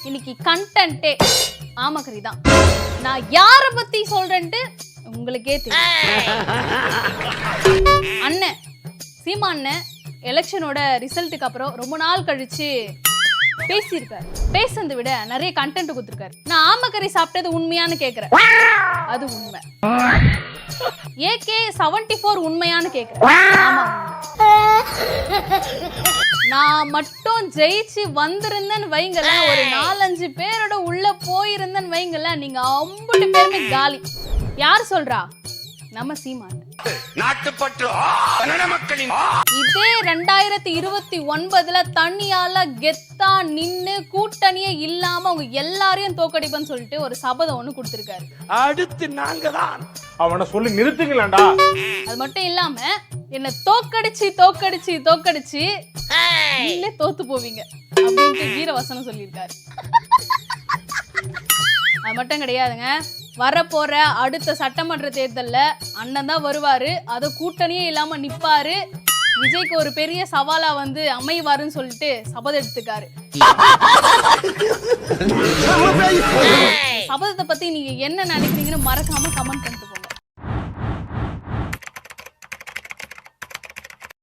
இன்னைக்கு கண்டென்ட்டே ஆமக்கறி தான். நான் யார பத்தி சொல்றேன்ட்டு உங்களுக்கே தெரியும். அண்ணன் சீமா அண்ணன் எலெக்ஷனோட ரிசல்ட்டுக்கு அப்புறம் ரொம்ப நாள் கழிச்சு பேசியிருக்காரு. பேசுறதை விட நிறைய கண்டென்ட் கொடுத்துருக்காரு. நான் ஆமக்கறி சாப்பிட்டது உண்மையான்னு கேக்குறேன். அது உண்மை. AK-74 உண்மையான்னு கேக்குறேன். ஆமா. நான் மட்டும் ஜெயிச்சு வந்திருந்தேன்னு வைங்கல, ஒரு 4-5 பேரோட உள்ள போயிருந்தேன்னு வைங்கல, நீங்க 50 பேருமே காலி. யார் சொல்றா? நம்ம சீமான். இதே 2029 தனியால கெத்தா நின்னு கூட்டணியே இல்லாம அவங்க எல்லாரையும் தோக்கடிப்பன்னு சொல்லிட்டு ஒரு சபதம் ஒண்ணு கொடுத்திருக்காரு. அடுத்து நாங்க தான் அவனை சொல்லி நிறுத்துங்களேன்டா. அது மட்டும் இல்லாம என்ன தோக்கடிச்சு தோக்கடிச்சு தோக்கடிச்சு நீங்களே தோத்து போவீங்க அப்படின்ட்டு வீரவசனம் சொல்லியிருக்காரு. அது மட்டும் கிடையாதுங்க, வரப்போற அடுத்த சட்டமன்ற தேர்தல்ல அண்ணன் தான் வருவாரு. அது கூட்டணியே இல்லாம நிப்பாரு. விஜய்க்கு ஒரு பெரிய சவாலா வந்து அமைவாருன்னு சொல்லிட்டு சபதம் எடுத்துக்காரு. சபதத்தை பத்தி நீங்க என்ன நினைக்கிறீங்கன்னு மறக்காம கமெண்ட் பண்ணிட்டு